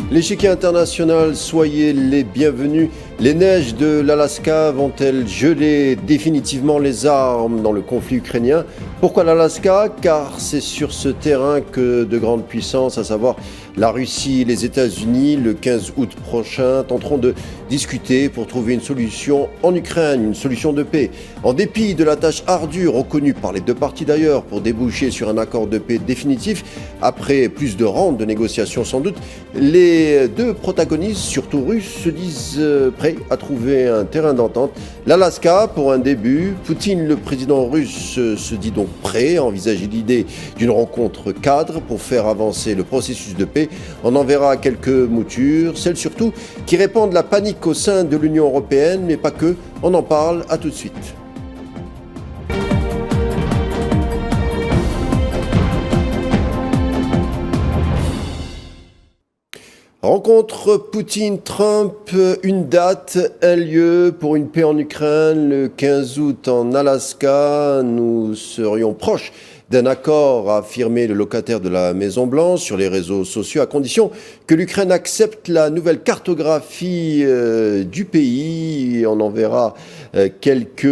L'échiquier international, soyez les bienvenus. Les neiges de l'Alaska vont-elles geler définitivement les armes dans le conflit ukrainien? Pourquoi l'Alaska? Car c'est sur ce terrain que de grandes puissances, à savoir la Russie et les États-Unis, le 15 août prochain, tenteront de discuter pour trouver une solution en Ukraine, une solution de paix. En dépit de la tâche ardue reconnue par les deux parties d'ailleurs pour déboucher sur un accord de paix définitif, après plus de rondes de négociations sans doute, les deux protagonistes, surtout russes, se disent prêts à trouver un terrain d'entente. L'Alaska, pour un début, Poutine, le président russe, se dit donc prêt à envisager l'idée d'une rencontre cadre pour faire avancer le processus de paix. On en verra quelques moutures, celles surtout qui répandent la panique au sein de l'Union européenne, mais pas que. On en parle, à tout de suite. Rencontre Poutine-Trump, une date, un lieu pour une paix en Ukraine, le 15 août en Alaska. Nous serions proches d'un accord, a affirmé le locataire de la Maison-Blanche sur les réseaux sociaux, à condition que l'Ukraine accepte la nouvelle cartographie du pays. On en verra quelques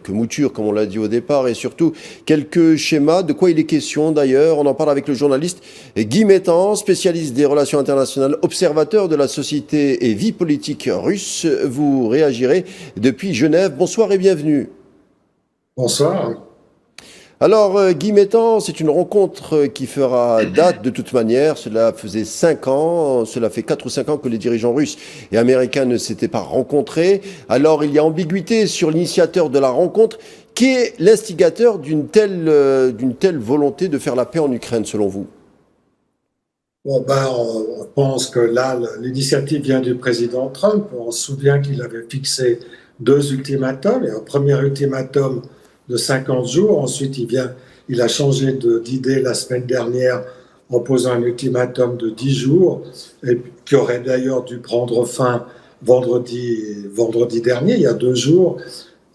moutures, comme on l'a dit au départ, et surtout quelques schémas. De quoi il est question d'ailleurs? On en parle avec le journaliste Guy Mettan, spécialiste des relations internationales, observateur de la société et vie politique russe. Vous réagirez depuis Genève. Bonsoir et bienvenue. Bonsoir. Alors, Guy Mettan, c'est une rencontre qui fera date de toute manière. Cela faisait 5 ans, cela fait 4 ou 5 ans que les dirigeants russes et américains ne s'étaient pas rencontrés. Alors, il y a ambiguïté sur l'initiateur de la rencontre. Qui est l'instigateur d'une telle volonté de faire la paix en Ukraine, selon vous? On pense que là, l'initiative vient du président Trump. On se souvient qu'il avait fixé 2 ultimatums. Et un premier ultimatum de 50 jours. Ensuite, il a changé d'idée la semaine dernière en posant un ultimatum de 10 jours, et qui aurait d'ailleurs dû prendre fin vendredi dernier, il y a 2 jours.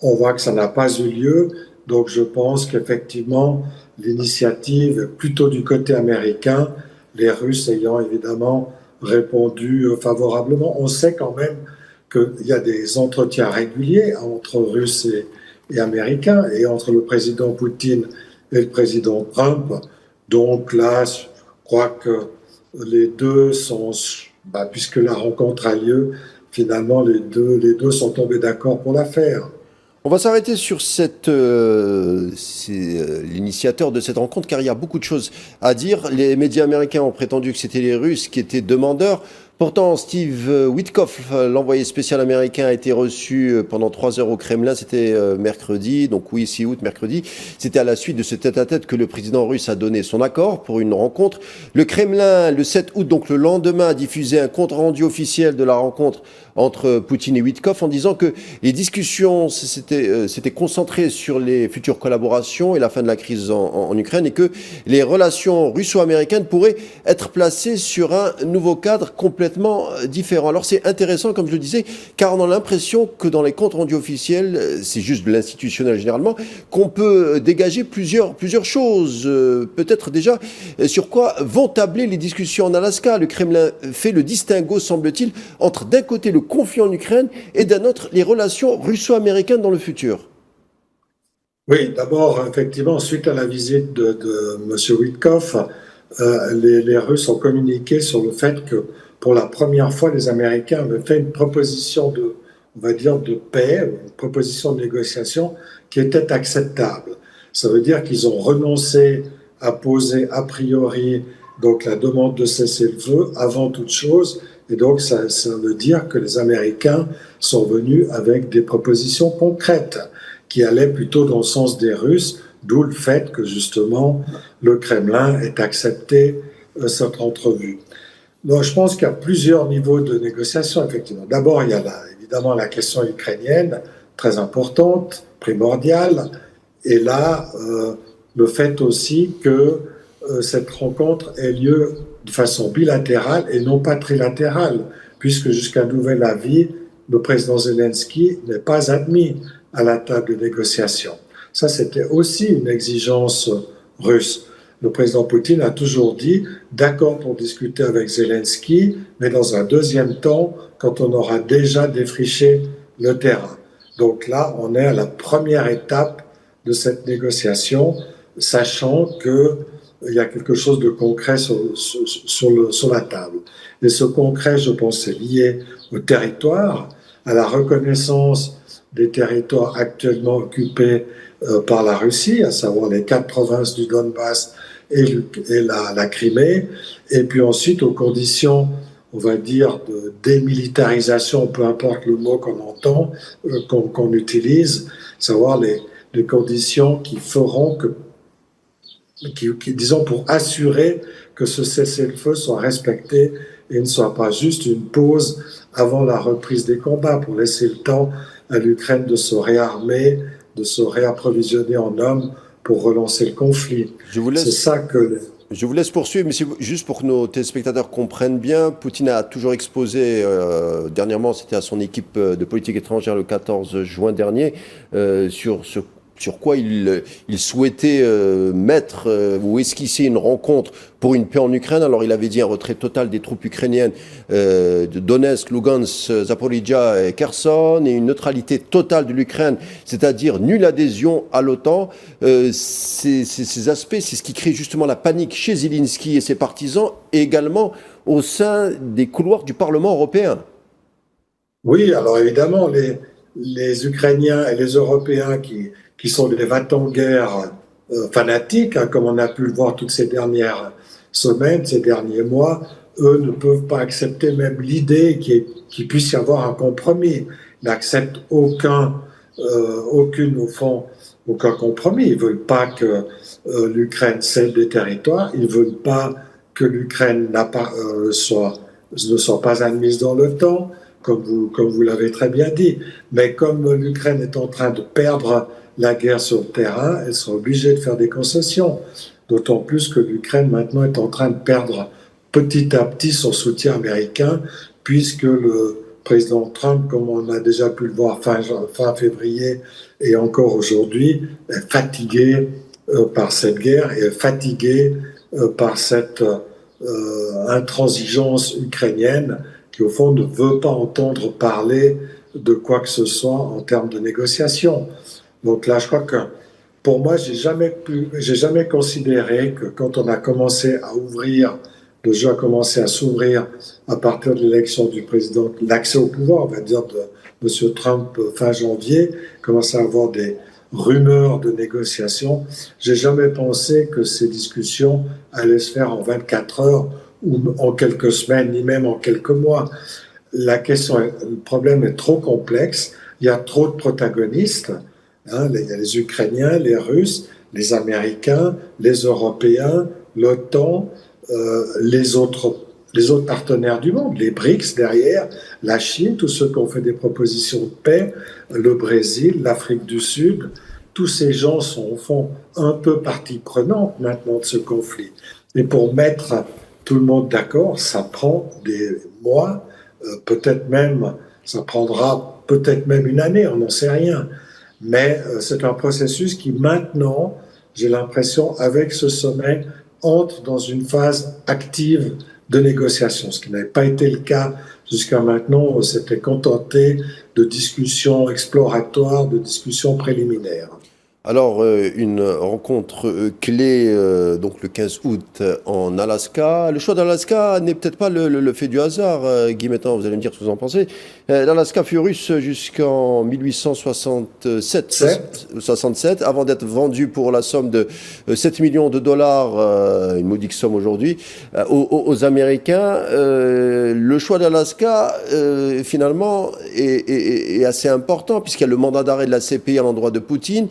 On voit que ça n'a pas eu lieu. Donc, je pense qu'effectivement, l'initiative est plutôt du côté américain, les Russes ayant évidemment répondu favorablement. On sait quand même qu'il y a des entretiens réguliers entre Russes et Américains, et entre le président Poutine et le président Trump. Donc là, je crois que les deux sont, puisque la rencontre a lieu, finalement les deux sont tombés d'accord pour la faire. On va s'arrêter sur l'initiateur de cette rencontre, car il y a beaucoup de choses à dire. Les médias américains ont prétendu que c'était les Russes qui étaient demandeurs. Pourtant, Steve Witkoff, l'envoyé spécial américain, a été reçu pendant 3 heures au Kremlin. C'était mercredi, donc oui, 6 août, mercredi. C'était à la suite de ce tête-à-tête que le président russe a donné son accord pour une rencontre. Le Kremlin, le 7 août, donc le lendemain, a diffusé un compte-rendu officiel de la rencontre entre Poutine et Witkoff en disant que les discussions s'étaient concentrées sur les futures collaborations et la fin de la crise en Ukraine, et que les relations russo-américaines pourraient être placées sur un nouveau cadre complètement différent. Alors c'est intéressant, comme je le disais, car on a l'impression que dans les comptes rendus officiels, c'est juste de l'institutionnel généralement, qu'on peut dégager plusieurs choses. Peut-être déjà sur quoi vont tabler les discussions en Alaska. Le Kremlin fait le distinguo, semble-t-il, entre d'un côté le conflit en Ukraine et d'un autre les relations russo-américaines dans le futur. Oui, d'abord, effectivement, suite à la visite de M. Witkoff, les Russes ont communiqué sur le fait que pour la première fois, les Américains avaient fait une proposition on va dire, de paix, une proposition de négociation qui était acceptable. Ça veut dire qu'ils ont renoncé à poser a priori donc la demande de cessez-le-feu avant toute chose, et donc ça veut dire que les Américains sont venus avec des propositions concrètes qui allaient plutôt dans le sens des Russes, d'où le fait que justement le Kremlin ait accepté cette entrevue. Donc, je pense qu'il y a plusieurs niveaux de négociation, effectivement. D'abord, il y a évidemment la question ukrainienne, très importante, primordiale, et là, le fait aussi que cette rencontre ait lieu de façon bilatérale et non pas trilatérale, puisque jusqu'à nouvel avis, le président Zelensky n'est pas admis à la table de négociation. Ça, c'était aussi une exigence russe. le président Poutine a toujours dit d'accord pour discuter avec Zelensky, mais dans un deuxième temps, quand on aura déjà défriché le terrain. Donc là, on est à la première étape de cette négociation, sachant qu'il y a quelque chose de concret sur la table. Et ce concret, je pense, est lié au territoire, à la reconnaissance des territoires actuellement occupés par la Russie, à savoir les 4 provinces du Donbass et la Crimée, et puis ensuite aux conditions, on va dire, de démilitarisation, peu importe le mot qu'on entend, qu'on utilise, savoir les conditions qui feront disons, pour assurer que ce cessez-le-feu soit respecté et ne soit pas juste une pause avant la reprise des combats, pour laisser le temps à l'Ukraine de se réarmer, de se réapprovisionner en hommes pour relancer le conflit. C'est ça que... Je vous laisse poursuivre, mais juste pour que nos téléspectateurs comprennent bien, Poutine a toujours exposé, dernièrement c'était à son équipe de politique étrangère le 14 juin dernier, sur quoi il souhaitait mettre ou esquisser une rencontre pour une paix en Ukraine. Alors il avait dit un retrait total des troupes ukrainiennes de Donetsk, Lugansk, Zaporizhia et Kherson, et une neutralité totale de l'Ukraine, c'est-à-dire nulle adhésion à l'OTAN. Ces aspects, c'est ce qui crée justement la panique chez Zelensky et ses partisans, et également au sein des couloirs du Parlement européen. Oui, alors évidemment, les Ukrainiens et les Européens qui sont des va-t-en-guerre fanatiques, hein, comme on a pu le voir toutes ces dernières semaines, ces derniers mois, eux ne peuvent pas accepter même l'idée qu'il puisse y avoir un compromis. Ils n'acceptent aucun compromis. Ils ne veulent pas que l'Ukraine cède des territoires, ils ne veulent pas que l'Ukraine ne soit pas admise dans l'OTAN, comme vous l'avez très bien dit. Mais comme l'Ukraine est en train de perdre la guerre sur le terrain, elle sera obligée de faire des concessions. D'autant plus que l'Ukraine maintenant est en train de perdre petit à petit son soutien américain, puisque le président Trump, comme on a déjà pu le voir fin février et encore aujourd'hui, est fatigué par cette guerre et est fatigué par cette intransigeance ukrainienne qui, au fond, ne veut pas entendre parler de quoi que ce soit en termes de négociation. Donc là, je crois que pour moi, j'ai jamais considéré que quand on a commencé à ouvrir, le jeu a commencé à s'ouvrir à partir de l'élection du président, l'accès au pouvoir, on va dire, de M. Trump fin janvier, commençait à avoir des rumeurs de négociations. J'ai jamais pensé que ces discussions allaient se faire en 24 heures ou en quelques semaines, ni même en quelques mois. Le problème est trop complexe, il y a trop de protagonistes. Il y a les Ukrainiens, les Russes, les Américains, les Européens, l'OTAN, les autres partenaires du monde, les BRICS derrière, la Chine, tous ceux qui ont fait des propositions de paix, le Brésil, l'Afrique du Sud. Tous ces gens sont au fond un peu partie prenante maintenant de ce conflit. Et pour mettre tout le monde d'accord, ça prend des mois, ça prendra peut-être même une année, on n'en sait rien. Mais c'est un processus qui maintenant, j'ai l'impression, avec ce sommet, entre dans une phase active de négociation, ce qui n'avait pas été le cas jusqu'à maintenant. On s'était contenté de discussions exploratoires, de discussions préliminaires. Alors, une rencontre clé, donc le 15 août en Alaska. Le choix d'Alaska n'est peut-être pas le fait du hasard, Guy Mettan, vous allez me dire ce que vous en pensez. L'Alaska fut russe jusqu'en 1867, avant d'être vendu pour la somme de 7 millions de dollars, une modique somme aujourd'hui, aux Américains. Le choix d'Alaska, finalement, est assez important, puisqu'il y a le mandat d'arrêt de la CPI à l'endroit de Poutine.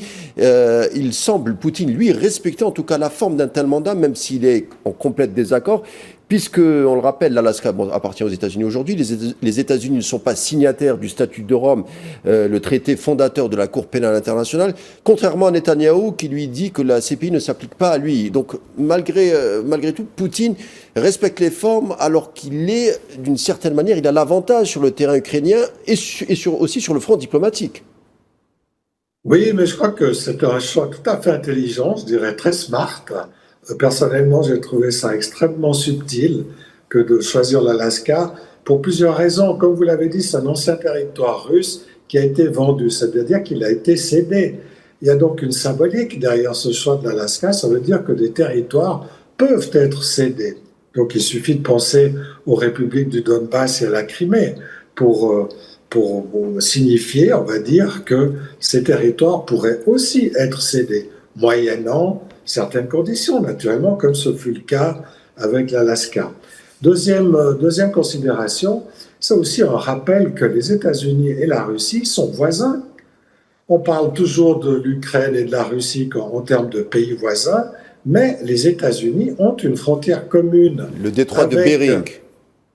Il semble, Poutine, lui, respecter en tout cas la forme d'un tel mandat, même s'il est en complète désaccord, puisque, on le rappelle, l'Alaska appartient aux États-Unis aujourd'hui. Les États-Unis ne sont pas signataires du statut de Rome, le traité fondateur de la Cour pénale internationale, contrairement à Netanyahou qui lui dit que la CPI ne s'applique pas à lui. Donc, malgré tout, Poutine respecte les formes alors qu'il est, d'une certaine manière, il a l'avantage sur le terrain ukrainien et aussi sur le front diplomatique. Oui, mais je crois que c'est un choix tout à fait intelligent, je dirais très smart, Personnellement, j'ai trouvé ça extrêmement subtil que de choisir l'Alaska pour plusieurs raisons. Comme vous l'avez dit, c'est un ancien territoire russe qui a été vendu, c'est-à-dire qu'il a été cédé. Il y a donc une symbolique derrière ce choix de l'Alaska, ça veut dire que des territoires peuvent être cédés. Donc il suffit de penser aux républiques du Donbass et à la Crimée pour signifier, on va dire, que ces territoires pourraient aussi être cédés, moyennant certaines conditions, naturellement, comme ce fut le cas avec l'Alaska. Deuxième considération, c'est aussi un rappel que les États-Unis et la Russie sont voisins. On parle toujours de l'Ukraine et de la Russie en termes de pays voisins, mais les États-Unis ont une frontière commune. Le détroit de Bering.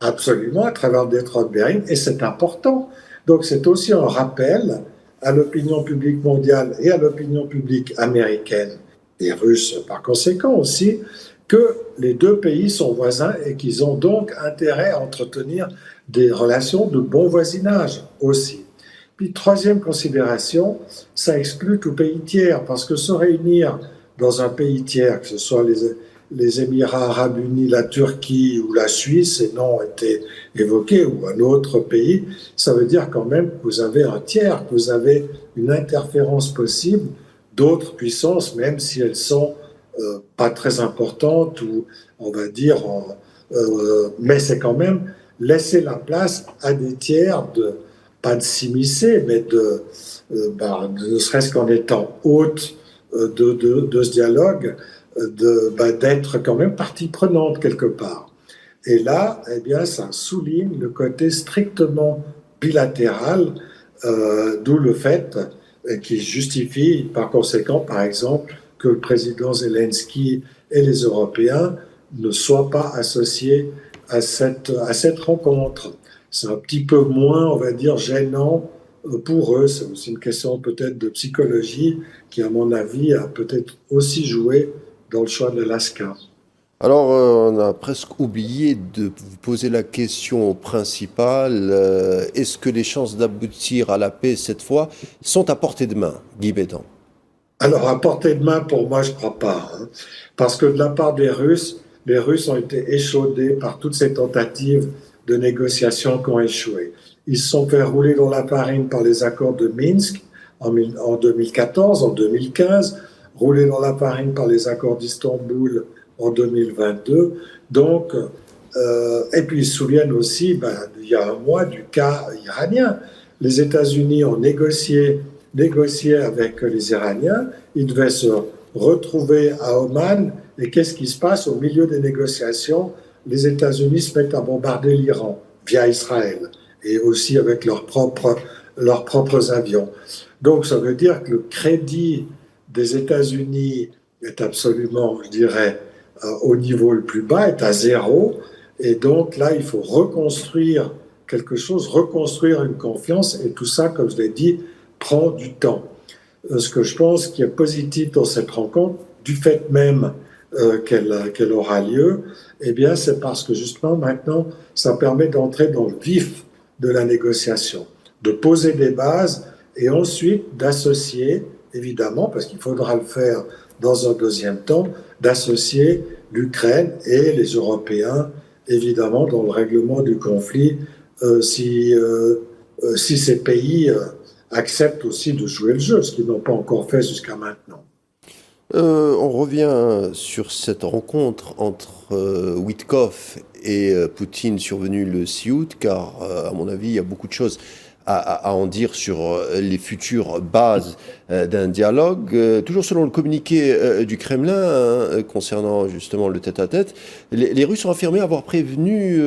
Absolument, à travers le détroit de Bering, et c'est important. Donc c'est aussi un rappel à l'opinion publique mondiale et à l'opinion publique américaine et russe par conséquent aussi, que les deux pays sont voisins et qu'ils ont donc intérêt à entretenir des relations de bon voisinage aussi. Puis troisième considération, ça exclut tout pays tiers, parce que se réunir dans un pays tiers, que ce soit les Émirats arabes unis, la Turquie ou la Suisse, et non été évoqué, ou un autre pays, ça veut dire quand même que vous avez un tiers, que vous avez une interférence possible d'autres puissances, même si elles sont pas très importantes, ou on va dire, mais c'est quand même laisser la place à des tiers, pas de s'immiscer, mais ne serait-ce qu'en étant hôte de ce dialogue, d'être quand même partie prenante quelque part. Et là, eh bien, ça souligne le côté strictement bilatéral, d'où le fait qui justifie par conséquent, par exemple, que le président Zelensky et les Européens ne soient pas associés à cette rencontre. C'est un petit peu moins, on va dire, gênant pour eux. C'est aussi une question peut-être de psychologie qui, à mon avis, a peut-être aussi joué dans le choix de l'Alaska. Alors, on a presque oublié de vous poser la question principale. Est-ce que les chances d'aboutir à la paix cette fois sont à portée de main, Guy Bédan? Alors, à portée de main, pour moi, je ne crois pas. Parce que de la part des Russes, les Russes ont été échaudés par toutes ces tentatives de négociation qui ont échoué. Ils se sont fait rouler dans la farine par les accords de Minsk en 2014, en 2015, rouler dans la farine par les accords d'Istanbul en 2022. Donc, et puis ils se souviennent aussi, il y a un mois, du cas iranien. Les États-Unis ont négocié avec les Iraniens. Ils devaient se retrouver à Oman. Et qu'est-ce qui se passe au milieu des négociations? Les États-Unis se mettent à bombarder l'Iran via Israël et aussi avec leurs propres avions. Donc, ça veut dire que le crédit des États-Unis est absolument, je dirais, au niveau le plus bas, est à zéro. Et donc là, il faut reconstruire quelque chose, reconstruire une confiance. Et tout ça, comme je l'ai dit, prend du temps. Ce que je pense qui est positif dans cette rencontre, du fait même qu'elle aura lieu, eh bien, c'est parce que justement, maintenant, ça permet d'entrer dans le vif de la négociation, de poser des bases et ensuite d'associer, évidemment, parce qu'il faudra le faire dans un deuxième temps, d'associer l'Ukraine et les Européens, évidemment, dans le règlement du conflit, si ces pays acceptent aussi de jouer le jeu, ce qu'ils n'ont pas encore fait jusqu'à maintenant. On revient sur cette rencontre entre Witkoff et Poutine survenue le 6 août, car à mon avis, il y a beaucoup de choses à en dire sur les futures bases d'un dialogue. Toujours selon le communiqué du Kremlin, concernant justement le tête-à-tête, les Russes ont affirmé avoir prévenu,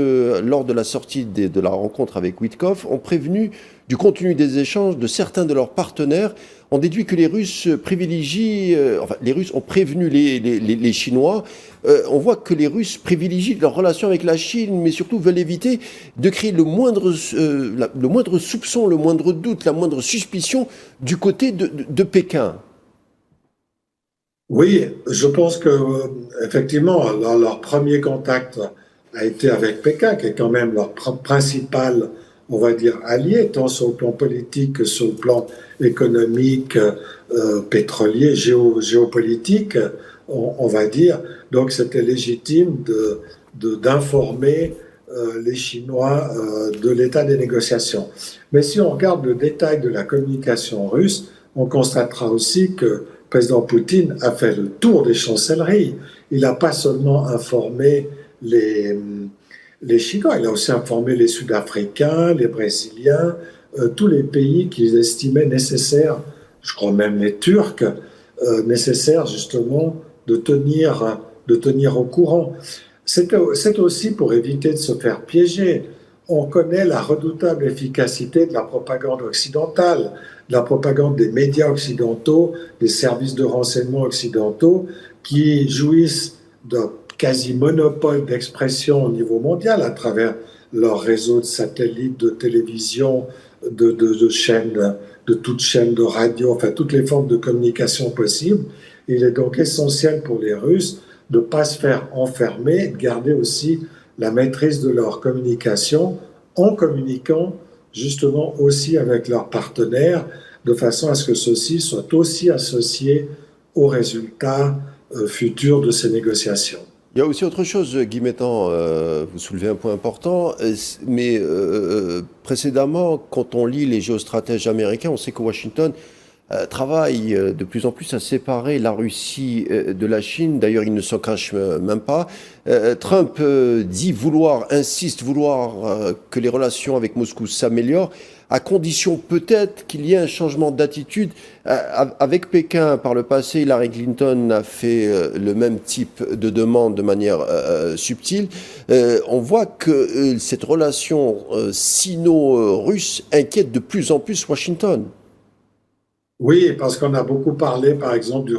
lors de la sortie de la rencontre avec Witkoff, ont prévenu du contenu des échanges de certains de leurs partenaires. On déduit que les Russes privilégient, les Russes ont prévenu les Chinois. On voit que les Russes privilégient leur relation avec la Chine, mais surtout veulent éviter de créer le moindre soupçon, le moindre doute, la moindre suspicion du côté de Pékin. Oui, je pense que effectivement, leur premier contact a été avec Pékin, qui est quand même leur principal, on va dire, allié, tant sur le plan politique que sur le plan économique, pétrolier, géopolitique, on va dire. Donc c'était légitime d'informer les Chinois de l'état des négociations. Mais si on regarde le détail de la communication russe, on constatera aussi que le président Poutine a fait le tour des chancelleries. Il n'a pas seulement informé les Chinois, il a aussi informé les Sud-Africains, les Brésiliens, tous les pays qu'ils estimaient nécessaires, je crois même les Turcs, nécessaires justement de tenir au courant. C'est aussi pour éviter de se faire piéger. On connaît la redoutable efficacité de la propagande occidentale, de la propagande des médias occidentaux, des services de renseignement occidentaux qui jouissent d'un quasi-monopole d'expression au niveau mondial à travers leur réseau de satellites, de télévision, de chaînes, de toutes chaînes de radio, enfin toutes les formes de communication possibles. Il est donc essentiel pour les Russes de ne pas se faire enfermer, de garder aussi la maîtrise de leur communication en communiquant justement aussi avec leurs partenaires, de façon à ce que ceux-ci soient aussi associés aux résultats futurs de ces négociations. Il y a aussi autre chose, Guy Mettan, vous soulevez un point important, mais précédemment, quand on lit les géostratèges américains, on sait que Washington travaille de plus en plus à séparer la Russie de la Chine. D'ailleurs, il ne s'en cache même pas. Trump insiste vouloir que les relations avec Moscou s'améliorent, à condition peut-être qu'il y ait un changement d'attitude. Avec Pékin, par le passé, Hillary Clinton a fait le même type de demande de manière subtile. On voit que cette relation sino-russe inquiète de plus en plus Washington. Oui, parce qu'on a beaucoup parlé, par exemple, de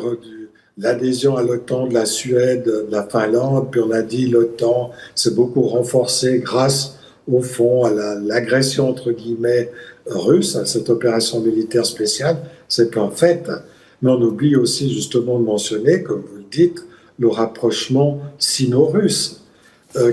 l'adhésion à l'OTAN de la Suède, de la Finlande, puis on a dit l'OTAN s'est beaucoup renforcée grâce, au fond, à l'agression, entre guillemets, russe, à cette opération militaire spéciale. C'est qu'en fait, mais on oublie aussi justement de mentionner, comme vous le dites, le rapprochement sino-russe,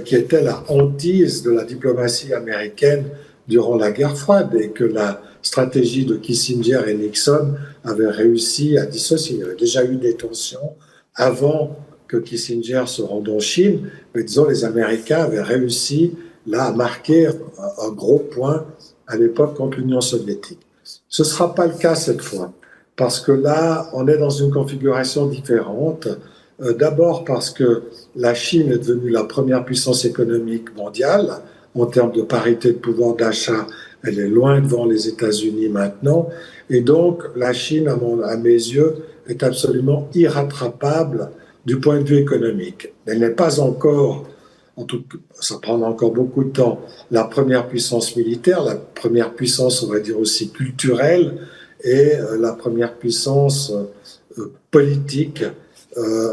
qui était la hantise de la diplomatie américaine durant la guerre froide et que la stratégie de Kissinger et Nixon avait réussi à dissocier. Il y avait déjà eu des tensions avant que Kissinger se rende en Chine, mais disons les Américains avaient réussi là à marquer un gros point à l'époque contre l'Union soviétique. Ce ne sera pas le cas cette fois, parce que là, on est dans une configuration différente. D'abord parce que la Chine est devenue la première puissance économique mondiale en termes de parité de pouvoir d'achat. Elle est loin devant les États-Unis maintenant. Et donc, la Chine, à mes yeux, est absolument irrattrapable du point de vue économique. Elle n'est pas encore, ça prendra encore beaucoup de temps, la première puissance militaire, la première puissance, on va dire aussi culturelle, et la première puissance politique.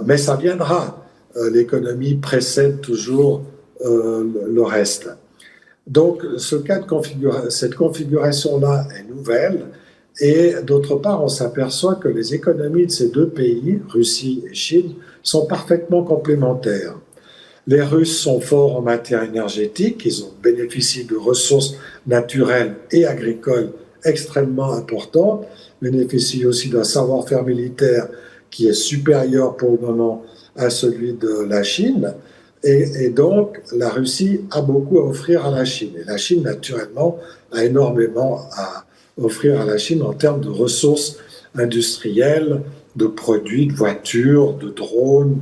Mais ça viendra. L'économie précède toujours le reste. Donc, cette configuration-là est nouvelle. Et d'autre part, on s'aperçoit que les économies de ces deux pays, Russie et Chine, sont parfaitement complémentaires. Les Russes sont forts en matière énergétique, ils ont bénéficié de ressources naturelles et agricoles extrêmement importantes, bénéficient aussi d'un savoir-faire militaire qui est supérieur pour le moment à celui de la Chine. Et donc, la Russie a beaucoup à offrir à la Chine. Et la Chine, naturellement, a énormément à offrir à la Chine en termes de ressources industrielles, de produits, de voitures, de drones,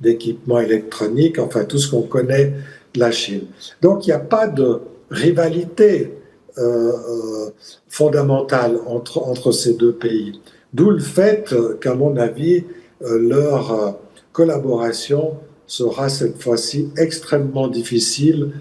d'équipements électroniques, enfin tout ce qu'on connaît de la Chine. Donc, il n'y a pas de rivalité fondamentale entre ces deux pays. D'où le fait qu'à mon avis, leur collaboration sera cette fois-ci extrêmement difficile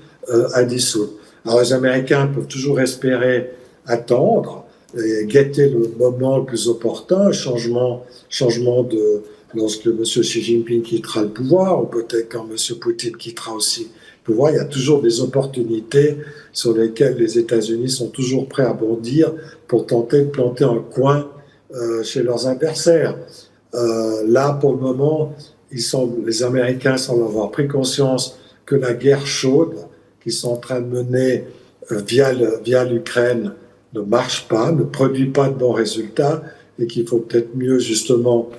à dissoudre. Alors les Américains peuvent toujours espérer attendre et guetter le moment le plus opportun, changement de lorsque M. Xi Jinping quittera le pouvoir, ou peut-être quand M. Poutine quittera aussi le pouvoir. Il y a toujours des opportunités sur lesquelles les États-Unis sont toujours prêts à bondir pour tenter de planter un coin chez leurs adversaires. Là, pour le moment, les Américains semblent avoir pris conscience que la guerre chaude qu'ils sont en train de mener via l'Ukraine ne marche pas, ne produit pas de bons résultats et qu'il faut peut-être mieux justement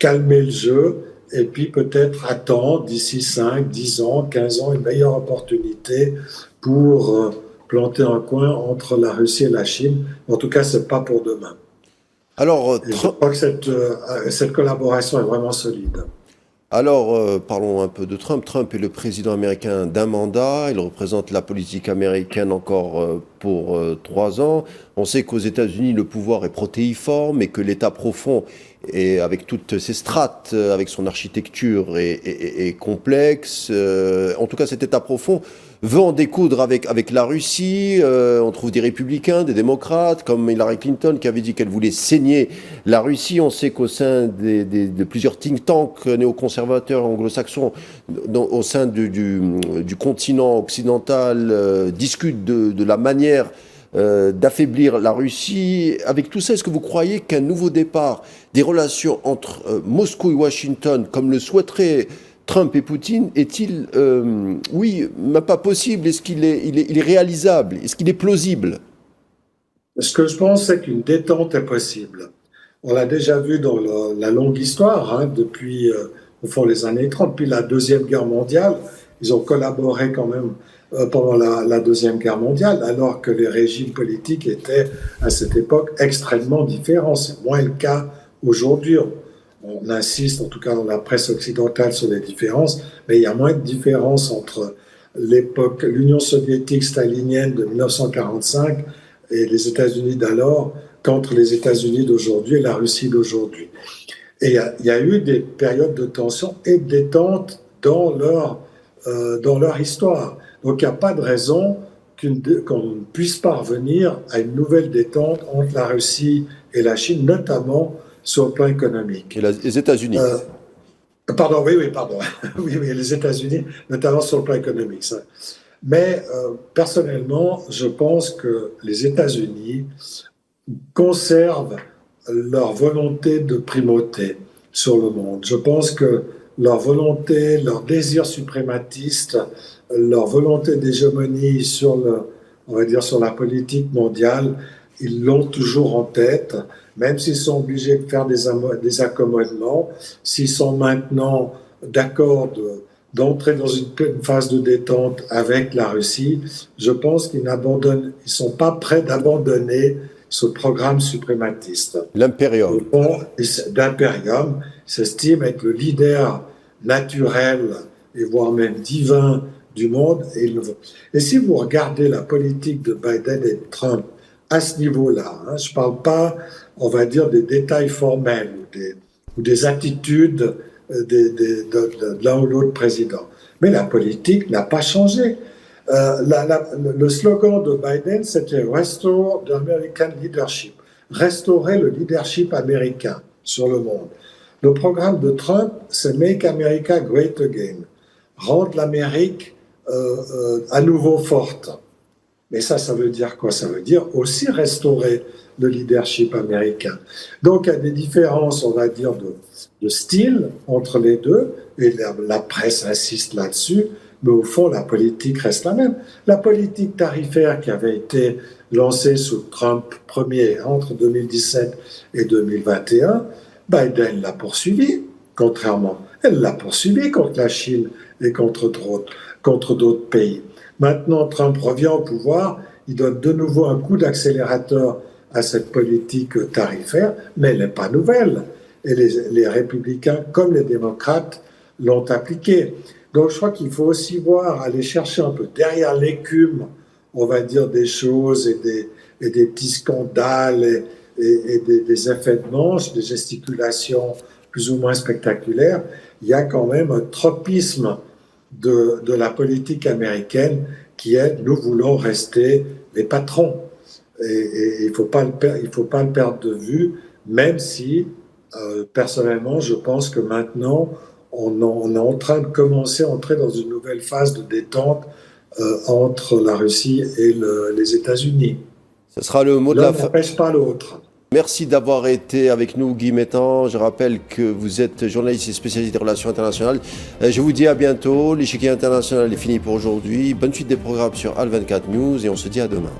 calmer le jeu et puis peut-être attendre d'ici 5, 10 ans, 15 ans une meilleure opportunité pour planter un coin entre la Russie et la Chine. En tout cas, c'est pas pour demain. Alors, Et je crois que cette collaboration est vraiment solide. Parlons un peu de Trump. Trump est le président américain d'un mandat. Il représente la politique américaine encore pour 3 ans. On sait qu'aux États-Unis, le pouvoir est protéiforme et que l'État profond, et avec toutes ses strates, avec son architecture, est complexe. En tout cas, cet État profond veut en découdre avec la Russie. On trouve des républicains, des démocrates, comme Hillary Clinton, qui avait dit qu'elle voulait saigner la Russie. On sait qu'au sein de plusieurs think tanks néoconservateurs anglo-saxons, au sein du continent occidental, discutent de la manière d'affaiblir la Russie. Avec tout ça, est-ce que vous croyez qu'un nouveau départ des relations entre Moscou et Washington, comme le souhaiteraient Trump et Poutine, est-il, oui, mais pas possible? Est-ce qu'il est réalisable? Est-ce qu'il est plausible? Ce que je pense, c'est qu'une détente est possible. On l'a déjà vu dans la longue histoire, hein, depuis, au fond, les années 30, puis la Deuxième Guerre mondiale. Ils ont collaboré quand même pendant la Deuxième Guerre mondiale, alors que les régimes politiques étaient, à cette époque, extrêmement différents. C'est moins le cas aujourd'hui. On insiste, en tout cas dans la presse occidentale, sur les différences, mais il y a moins de différences entre l'Union soviétique stalinienne de 1945 et les États-Unis d'alors qu'entre les États-Unis d'aujourd'hui et la Russie d'aujourd'hui. Et il y a eu des périodes de tension et de détente dans leur histoire. Donc il n'y a pas de raison qu'on ne puisse pas revenir à une nouvelle détente entre la Russie et la Chine, notamment sur le plan économique. Et les États-Unis. Pardon, pardon. Oui, les États-Unis, notamment sur le plan économique. Ça. Mais personnellement, je pense que les États-Unis conservent leur volonté de primauté sur le monde. Je pense que leur volonté, leur désir suprématiste, leur volonté d'hégémonie sur la politique mondiale, ils l'ont toujours en tête, même s'ils sont obligés de faire des accommodements, s'ils sont maintenant d'accord d'entrer dans une phase de détente avec la Russie, je pense qu'ils ne sont pas prêts d'abandonner ce programme suprématiste. L'impérium. L'impérium s'estime être le leader naturel et voire même divin du monde. Et si vous regardez la politique de Biden et de Trump à ce niveau-là, hein, je ne parle pas, on va dire, des détails formels ou des attitudes de l'un ou l'autre président. Mais la politique n'a pas changé. Le slogan de Biden, c'était « Restore the American Leadership », restaurer le leadership américain sur le monde. Le programme de Trump, c'est « Make America Great Again », rendre l'Amérique à nouveau forte. Mais ça veut dire quoi? Ça veut dire aussi restaurer le leadership américain. Donc, il y a des différences, on va dire, de style entre les deux, et la presse insiste là-dessus, mais au fond, la politique reste la même. La politique tarifaire qui avait été lancée sous Trump premier entre 2017 et 2021, Biden l'a poursuivie, elle l'a poursuivie contre la Chine et contre d'autres pays. Maintenant, Trump revient au pouvoir, il donne de nouveau un coup d'accélérateur à cette politique tarifaire, mais elle n'est pas nouvelle. Et les républicains, comme les démocrates, l'ont appliquée. Donc je crois qu'il faut aussi aller chercher un peu derrière l'écume, on va dire, des choses et des petits scandales et des effets de manche, des gesticulations plus ou moins spectaculaires. Il y a quand même un tropisme de la politique américaine qui est « nous voulons rester les patrons ». Et il ne faut pas le perdre de vue, même si, personnellement, je pense que maintenant, on est en train de commencer à entrer dans une nouvelle phase de détente entre la Russie et les États-Unis. Ce sera le mot de la fin. L'un n'empêche pas l'autre. Merci d'avoir été avec nous, Guy Mettan. Je rappelle que vous êtes journaliste et spécialiste des relations internationales. Je vous dis à bientôt. L'échiquier international est fini pour aujourd'hui. Bonne suite des programmes sur Al24 News et on se dit à demain.